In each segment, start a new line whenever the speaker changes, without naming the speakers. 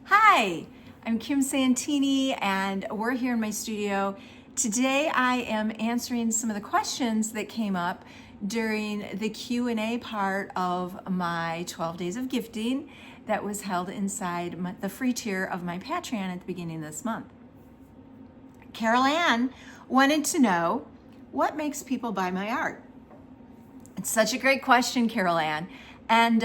Hi, I'm Kim Santini and we're here in my studio. Today I am answering some of the questions that came up during the Q&A part of my 12 Days of Gifting that was held inside the free tier of my Patreon at the beginning of this month. Carol Ann wanted to know, what makes people buy my art? It's such a great question, Carol Ann. And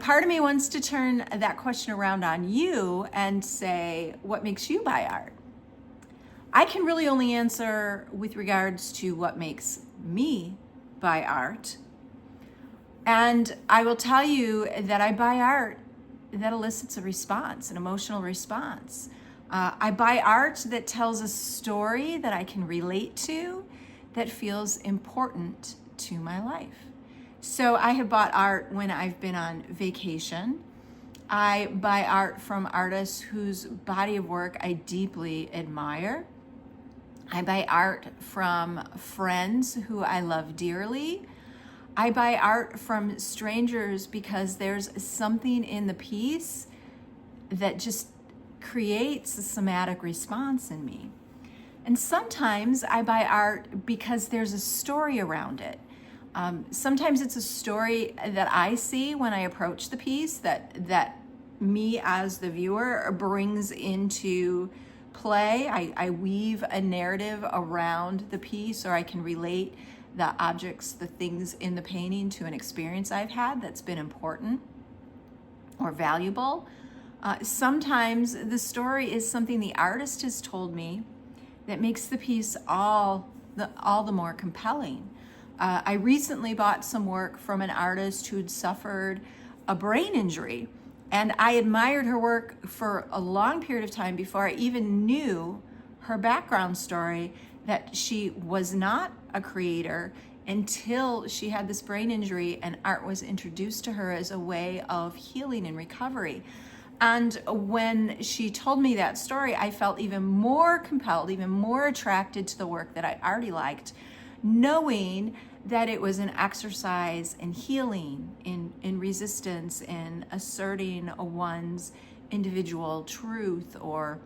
part of me wants to turn that question around on you and say, what makes you buy art? I can really only answer with regards to what makes me buy art. And I will tell you that I buy art that elicits a response, an emotional response. I buy art that tells a story that I can relate to, that feels important to my life. So I have bought art when I've been on vacation. I buy art from artists whose body of work I deeply admire. I buy art from friends who I love dearly. I buy art from strangers because there's something in the piece that just creates a somatic response in me. And sometimes I buy art because there's a story around it. Sometimes it's a story that I see when I approach the piece that me as the viewer brings into play. I weave a narrative around the piece, or I can relate the objects, the things in the painting to an experience I've had that's been important or valuable. Sometimes the story is something the artist has told me that makes the piece all the more compelling. I recently bought some work from an artist who'd suffered a brain injury, and I admired her work for a long period of time before I even knew her background story, that she was not a creator until she had this brain injury and art was introduced to her as a way of healing and recovery. And when she told me that story, I felt even more compelled, even more attracted to the work that I already liked, knowing that it was an exercise in healing, in resistance, in asserting one's individual truth or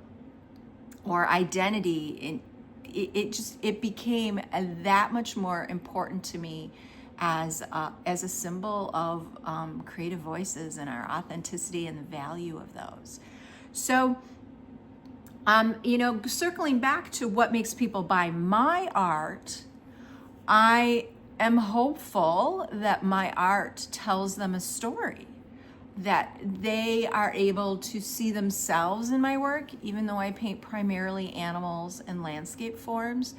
identity. It became that much more important to me as a symbol of creative voices and our authenticity and the value of those. So, circling back to what makes people buy my art, I am hopeful that my art tells them a story, that they are able to see themselves in my work, even though I paint primarily animals and landscape forms.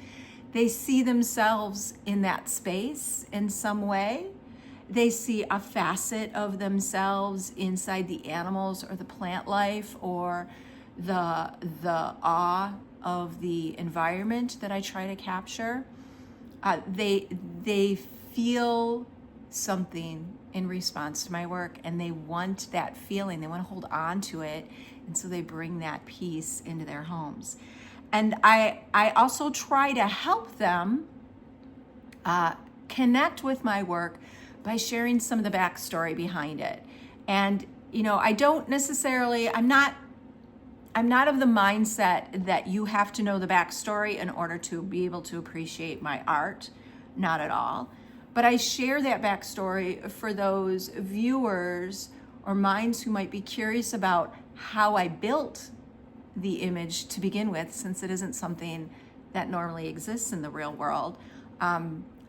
They see themselves in that space in some way. They see a facet of themselves inside the animals or the plant life or the awe of the environment that I try to capture. They feel something in response to my work, and they want that feeling. They want to hold on to it, and so they bring that piece into their homes. And I also try to help them connect with my work by sharing some of the backstory behind it. And I don't necessarily, I'm not of the mindset that you have to know the backstory in order to be able to appreciate my art. Not at all. But I share that backstory for those viewers or minds who might be curious about how I built the image to begin with, since it isn't something that normally exists in the real world.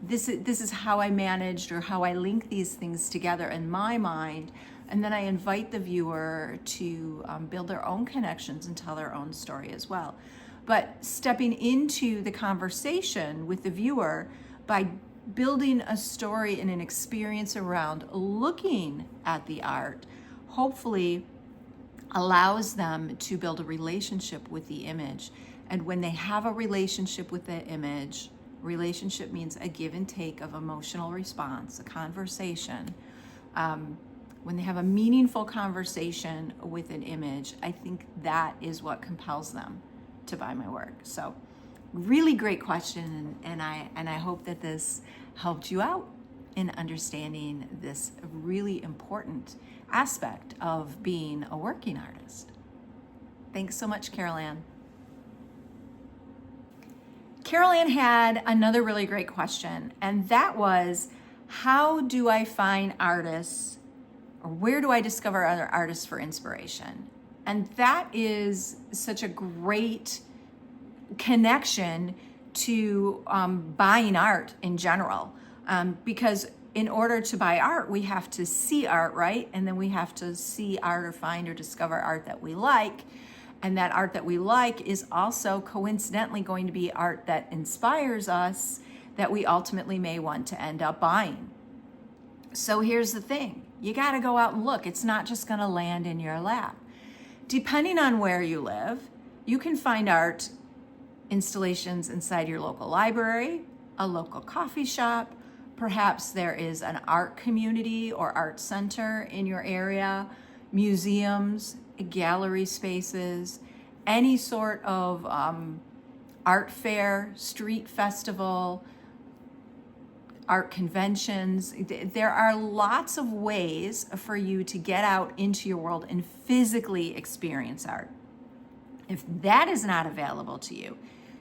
This is how I managed, or how I link these things together in my mind. And then I invite the viewer to build their own connections and tell their own story as well. But stepping into the conversation with the viewer by building a story and an experience around looking at the art, hopefully allows them to build a relationship with the image. And when they have a relationship with the image, relationship means a give and take of emotional response, a conversation. When they have a meaningful conversation with an image, I think that is what compels them to buy my work. So really great question, and I hope that this helped you out in understanding this really important aspect of being a working artist. Thanks so much, Carol Ann. Carol Ann had another really great question, and that was, how do I find artists, or where do I discover other artists for inspiration? And that is such a great connection to buying art in general, because in order to buy art, we have to see art, right? And then we have to see art or find or discover art that we like. And that art that we like is also coincidentally going to be art that inspires us, that we ultimately may want to end up buying. So here's the thing. You got to go out and look. It's not just going to land in your lap. Depending on where you live, you can find art installations inside your local library, a local coffee shop. Perhaps there is an art community or art center in your area, museums, gallery spaces, any sort of art fair, street festival, art conventions. There are lots of ways for you to get out into your world and physically experience art. If that is not available to you,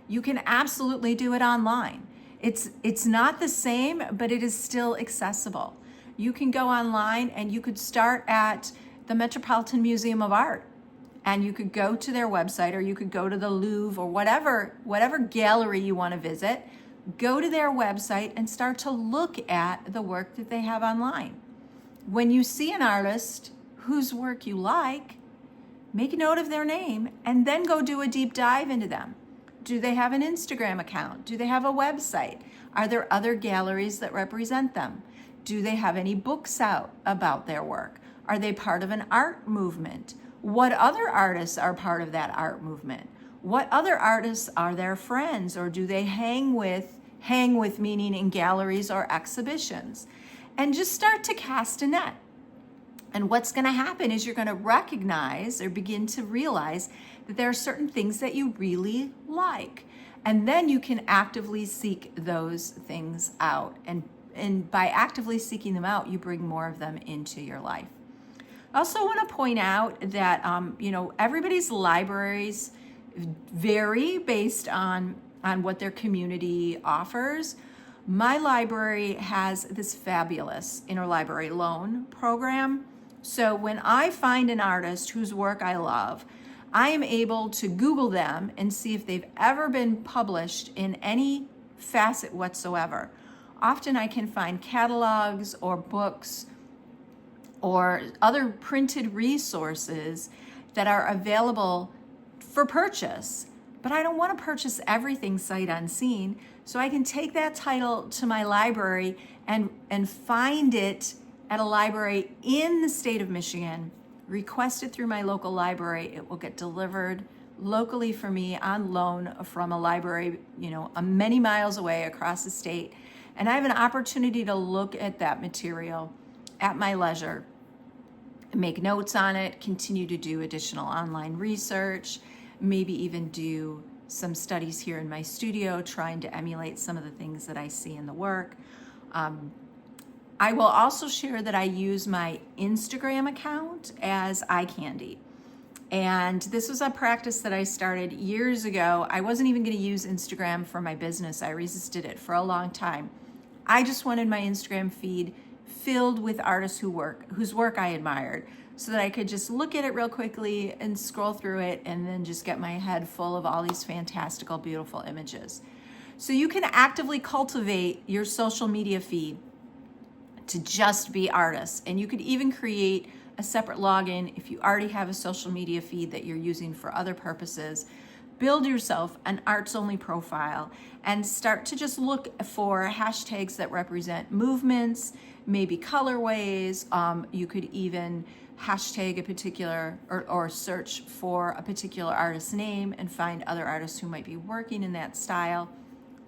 you can absolutely do it online. It's not the same, but it is still accessible. You can go online and you could start at the Metropolitan Museum of Art, and you could go to their website, or you could go to the Louvre, or whatever gallery you want to visit. Go to their website and start to look at the work that they have online. When you see an artist whose work you like, make a note of their name and then go do a deep dive into them. Do they have an Instagram account? Do they have a website? Are there other galleries that represent them? Do they have any books out about their work? Are they part of an art movement? What other artists are part of that art movement? What other artists are their friends, or do they hang with meaning in galleries or exhibitions? And just start to cast a net. And what's going to happen is you're going to recognize or begin to realize that there are certain things that you really like. And then you can actively seek those things out. And by actively seeking them out, you bring more of them into your life. I also want to point out that everybody's libraries vary based on what their community offers. My library has this fabulous interlibrary loan program. So when I find an artist whose work I love, I am able to Google them and see if they've ever been published in any facet whatsoever. Often I can find catalogs or books or other printed resources that are available for purchase, but I don't want to purchase everything sight unseen. So I can take that title to my library and find it at a library in the state of Michigan, request it through my local library. It will get delivered locally for me on loan from a library, many miles away across the state. And I have an opportunity to look at that material at my leisure, make notes on it, continue to do additional online research, maybe even do some studies here in my studio, trying to emulate some of the things that I see in the work. I will also share that I use my Instagram account as eye candy. And this was a practice that I started years ago. I wasn't even going to use Instagram for my business. I resisted it for a long time. I just wanted my Instagram feed filled with artists whose work I admired, so that I could just look at it real quickly and scroll through it and then just get my head full of all these fantastical, beautiful images. So you can actively cultivate your social media feed to just be artists. And you could even create a separate login if you already have a social media feed that you're using for other purposes. Build yourself an arts-only profile and start to just look for hashtags that represent movements, maybe colorways. You could even hashtag a particular or search for a particular artist's name and find other artists who might be working in that style.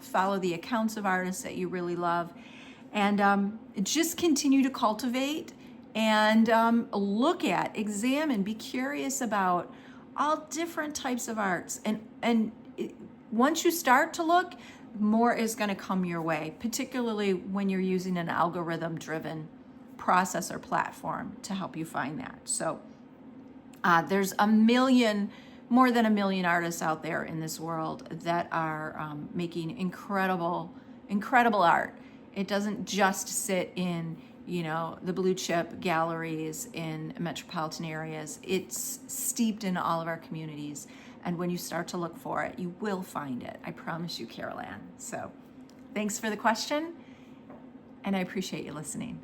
Follow the accounts of artists that you really love, and just continue to cultivate and look at, examine, be curious about all different types of arts. And once you start to look, more is going to come your way, particularly when you're using an algorithm-driven process or platform to help you find that. So there's more than a million artists out there in this world that are making incredible art. It doesn't just sit in, the blue chip galleries in metropolitan areas. It's steeped in all of our communities. And when you start to look for it, you will find it. I promise you, Carol Ann. So thanks for the question, and I appreciate you listening.